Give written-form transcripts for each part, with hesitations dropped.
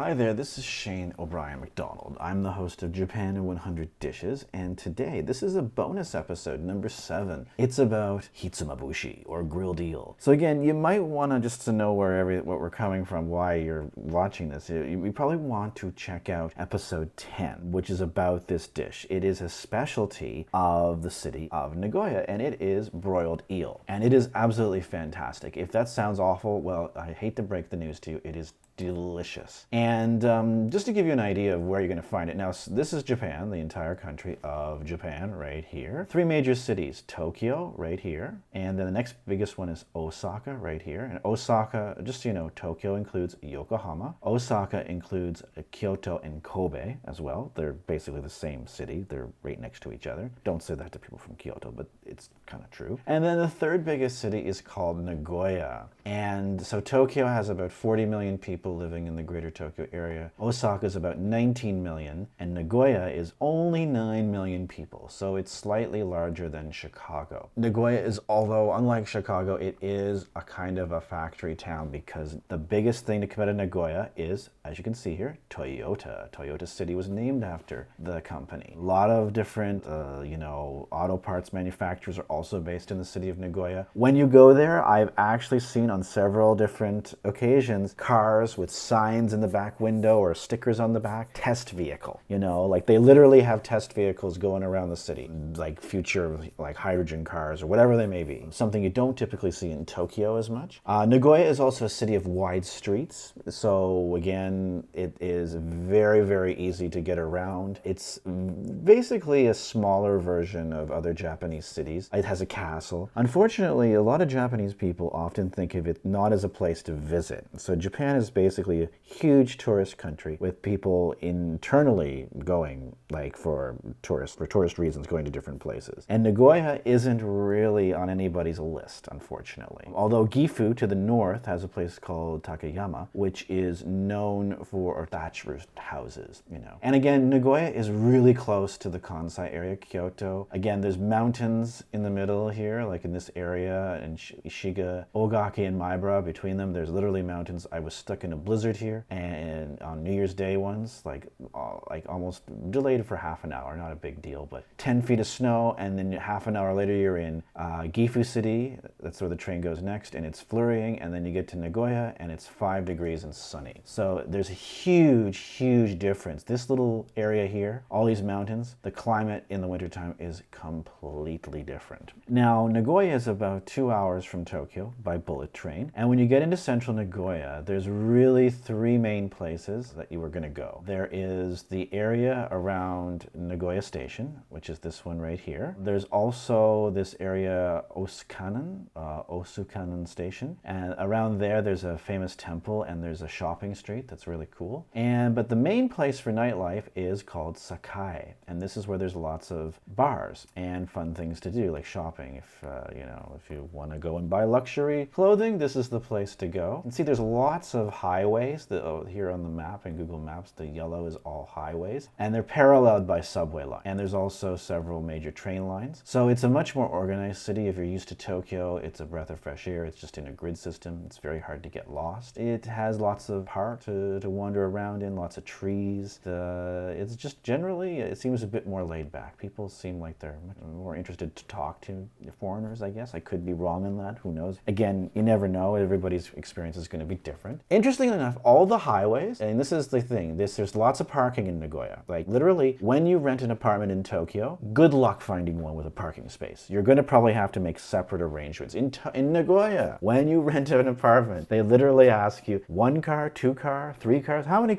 Hi there, this is Shane O'Brien McDonald. I'm the host of Japan in 100 Dishes, and today this is a bonus episode, number 7. It's about hitsumabushi, or grilled eel. So again, you might want to, just to know what we're coming from, why you're watching this, you probably want to check out episode 10, which is about this dish. It is a specialty of the city of Nagoya, and it is broiled eel. And it is absolutely fantastic. If that sounds awful, well, I hate to break the news to you, it is delicious. And just to give you an idea of where you're going to find it, now this is Japan, the entire country of Japan right here. 3 major cities, Tokyo right here, and then the next biggest one is Osaka right here. And Osaka, just so you know, Tokyo includes Yokohama. Osaka includes Kyoto and Kobe as well. They're basically the same city. They're right next to each other. Don't say that to people from Kyoto, but it's kind of true. And then the third biggest city is called Nagoya. And so Tokyo has about 40 million people living in the greater Tokyo area. Osaka is about 19 million, and Nagoya is only 9 million people, so it's slightly larger than Chicago. Nagoya is, although unlike Chicago, it is a kind of a factory town, because the biggest thing to come out of Nagoya is, as you can see here, Toyota. Toyota City was named after the company. A lot of different, auto parts manufacturers are also based in the city of Nagoya. When you go there, I've actually seen on several different occasions cars with signs in the back window or stickers on the back, test vehicle. Like they literally have test vehicles going around the city, like future like hydrogen cars or whatever they may be. Something you don't typically see in Tokyo as much. Nagoya is also a city of wide streets. So again, it is very, very easy to get around. It's basically a smaller version of other Japanese cities. It has a castle. Unfortunately, a lot of Japanese people often think of it not as a place to visit. So Japan is basically a huge tourist country with people internally going like for tourist reasons, going to different places. And Nagoya isn't really on anybody's list, unfortunately. Although Gifu to the north has a place called Takayama, which is known for thatch roof houses, And again, Nagoya is really close to the Kansai area, Kyoto. Again, there's mountains in the middle here, like in this area, and Ishiga, Ogaki, and Maibara. Between them, there's literally mountains. I was stuck in a blizzard here, and on New Year's Day once, like almost delayed for half an hour, not a big deal, but 10 feet of snow, and then half an hour later you're in Gifu City, that's where the train goes next, and it's flurrying, and then you get to Nagoya, and it's 5 degrees and sunny. So there's a huge, huge difference. This little area here, all these mountains, the climate in the wintertime is completely different. Now, Nagoya is about 2 hours from Tokyo by bullet train, and when you get into central Nagoya, there's really 3 main places that you are going to go. There is the area around Nagoya Station, which is this one right here. There's also this area Osukanon Station, and around there's a famous temple, and there's a shopping street that's really cool. But the main place for nightlife is called Sakae, and this is where there's lots of bars and fun things to do, like shopping. If you want to go and buy luxury clothing, this is the place to go. And see, there's lots of highways here on the map in Google Maps. The yellow is all highways, and they're paralleled by subway lines. And there's also several major train lines. So it's a much more organized city. If you're used to Tokyo, it's a breath of fresh air. It's just in a grid system. It's very hard to get lost. It has lots of parks to wander around in, lots of trees. It's just generally, it seems a bit more laid back. People seem like they're more interested to talk to foreigners, I guess. I could be wrong on that. Who knows? Again, you never know. Everybody's experience is going to be different. Interestingly enough, all the highways, and this is the thing, there's lots of parking in Nagoya. Like literally, when you rent an apartment in Tokyo, good luck finding one with a parking space. You're going to probably have to make separate arrangements. In Nagoya, when you rent an apartment, they literally ask you 1 car, 2 car, 3 cars. How many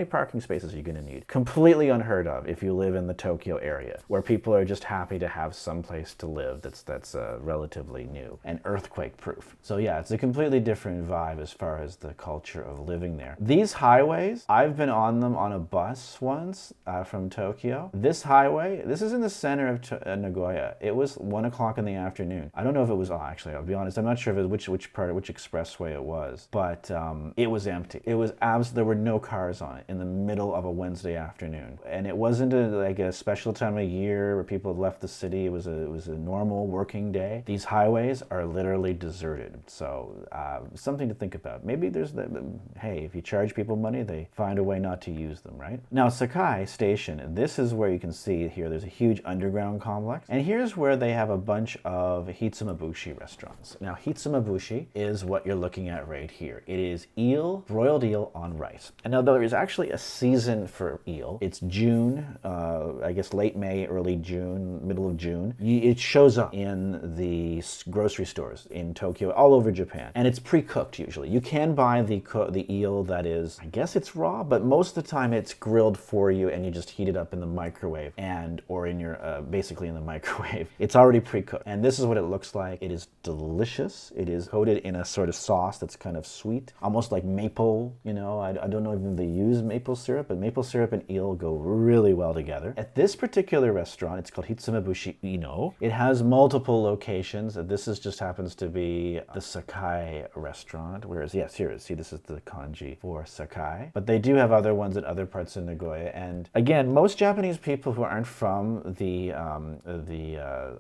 parking spaces are you going to need? Completely unheard of if you live in the Tokyo area, where people are just happy to have some place to live that's relatively new and earthquake proof. So yeah, it's a completely different vibe as far as the culture of living there. These highways, I've been on them on a bus once from Tokyo. This highway, this is in the center of Nagoya. It was 1 o'clock in the afternoon. I don't know if it was, actually, I'll be honest, I'm not sure if it was which expressway it was, but it was empty. It was there were no cars on it in the middle of a Wednesday afternoon. And it wasn't like a special time of year where people had left the city. It was a normal working day. These highways are literally deserted. So something to think about. Maybe there's hey, if you charge people money funny, they find a way not to use them, right? Now, Sakae Station, this is where you can see here, there's a huge underground complex. And here's where they have a bunch of hitsumabushi restaurants. Now, hitsumabushi is what you're looking at right here. It is eel, broiled eel on rice. And now there is actually a season for eel. It's June, I guess late May, early June, middle of June. It shows up in the grocery stores in Tokyo, all over Japan. And it's pre-cooked usually. You can buy the eel that is, I guess it's raw, but most of the time it's grilled for you and you just heat it up in the microwave or in your, basically in the microwave. It's already pre-cooked. And this is what it looks like. It is delicious. It is coated in a sort of sauce that's kind of sweet, almost like maple, you know, I don't know if they use maple syrup, but maple syrup and eel go really well together. At this particular restaurant, it's called Hitsumabushi Ino. It has multiple locations. This just happens to be the Sakae restaurant, whereas, yes, here, see, this is the kanji for Sakae. But they do have other ones in other parts of Nagoya. And again, most Japanese people who aren't from the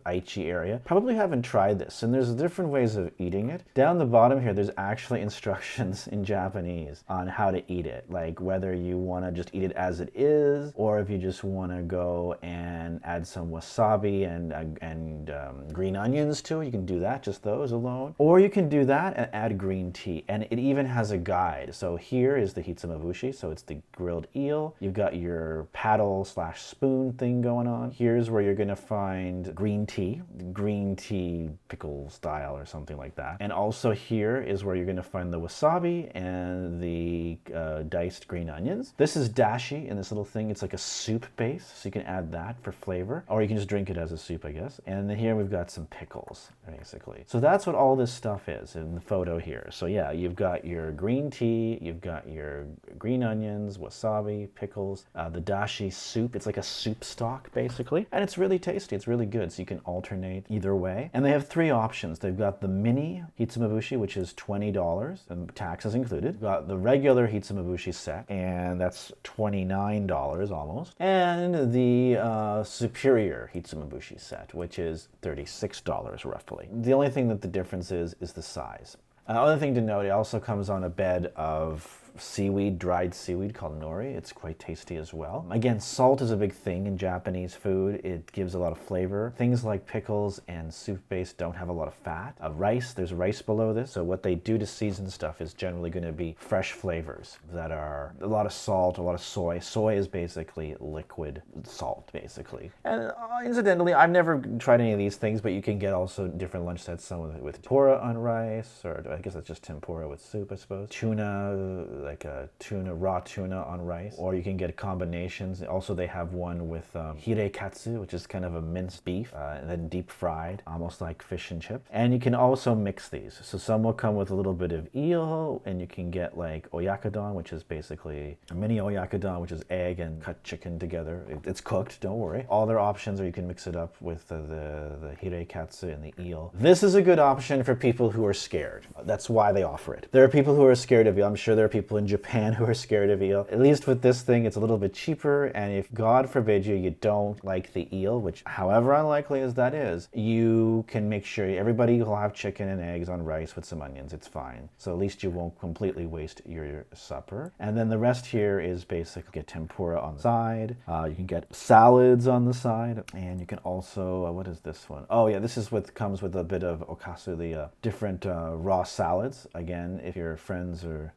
Aichi area probably haven't tried this. And there's different ways of eating it. Down the bottom here, there's actually instructions in Japanese on how to eat it. Like whether you want to just eat it as it is, or if you just want to go and add some wasabi and green onions to it, you can do that, just those alone. Or you can do that and add green tea. And it even has a guide. So here is the hitsumabushi, so it's the grilled eel. You've got your paddle / spoon thing going on. Here's where you're gonna find green tea pickle style or something like that. And also here is where you're gonna find the wasabi and the diced green onions. This is dashi in this little thing. It's like a soup base, so you can add that for flavor, or you can just drink it as a soup, I guess. And then here we've got some pickles, basically. So that's what all this stuff is in the photo here. So yeah, you've got your green tea, you've got your green onions, wasabi, pickles, the dashi soup. It's like a soup stock, basically. And it's really tasty. It's really good. So you can alternate either way. And they have three options. They've got the mini hitsumabushi, which is $20, and taxes included. They've got the regular hitsumabushi set, and that's $29 almost. And the superior hitsumabushi set, which is $36 roughly. The only thing that the difference is the size. Other thing to note, it also comes on a bed of seaweed, dried seaweed called nori. It's quite tasty as well. Again, salt is a big thing in Japanese food. It gives a lot of flavor. Things like pickles and soup base don't have a lot of fat. Rice, there's rice below this. So what they do to season stuff is generally going to be fresh flavors that are a lot of salt, a lot of soy. Soy is basically liquid salt, basically. And incidentally, I've never tried any of these things, but you can get also different lunch sets, some with tempura on rice, or I guess that's just tempura with soup, I suppose. Tuna, like a raw tuna on rice, or you can get combinations. Also, they have one with hirekatsu, which is kind of a minced beef, and then deep fried, almost like fish and chips. And you can also mix these. So some will come with a little bit of eel, and you can get like oyakudon, which is basically a mini oyakudon, which is egg and cut chicken together. It's cooked, don't worry. All their options are you can mix it up with the hirekatsu and the eel. This is a good option for people who are scared. That's why they offer it. There are people who are scared of eel. I'm sure there are people in Japan who are scared of eel. At least with this thing, it's a little bit cheaper, and if God forbid you don't like the eel, which however unlikely as that is, you can make sure everybody will have chicken and eggs on rice with some onions. It's fine. So at least you won't completely waste your supper. And then the rest here is basically get tempura on the side. You can get salads on the side, and you can also, what is this one? Oh yeah, this is what comes with a bit of okasu, the different raw salads. Again, if your friends are,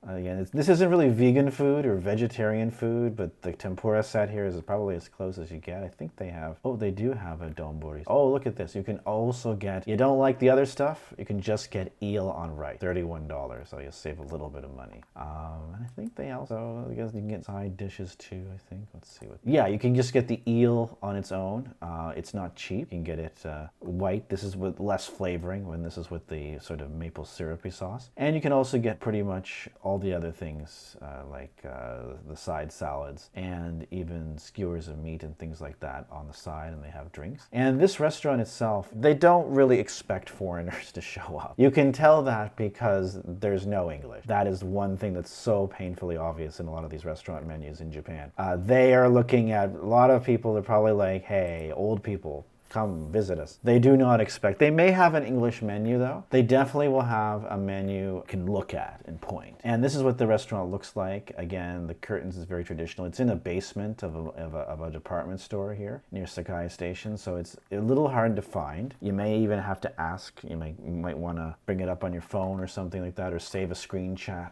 this isn't really vegan food or vegetarian food, but the tempura set here is probably as close as you get. I think they have, they do have a donbori. Oh, look at this. You can also get, you don't like the other stuff, you can just get eel on rice, $31, so you'll save a little bit of money. And I think they also, I guess you can get side dishes too, I think. Let's see what, yeah, you can just get the eel on its own. It's not cheap. You can get it white. This is with less flavoring, when this is with the sort of maple syrupy sauce. And you can also get pretty much all the other things, like the side salads and even skewers of meat and things like that on the side, and they have drinks. And this restaurant itself, they don't really expect foreigners to show up. You can tell that because there's no English. That is one thing that's so painfully obvious in a lot of these restaurant menus in Japan. They are looking at, a lot of people are probably like, hey, old people, come visit us. They do not expect, they may have an English menu though. They definitely will have a menu you can look at and point. And this is what the restaurant looks like. Again, the curtains is very traditional. It's in a basement of a department store here near Sakae Station, so it's a little hard to find. You may even have to ask, you might want to bring it up on your phone or something like that, or save a screenshot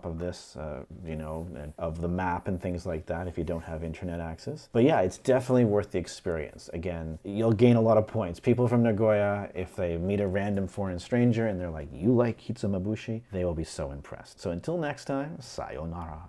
of this, you know, of the map and things like that if you don't have internet access. But yeah, it's definitely worth the experience. Again, you'll gain a lot of points. People from Nagoya, if they meet a random foreign stranger and they're like, you like hitsumabushi, they will be so impressed. So until next time, sayonara.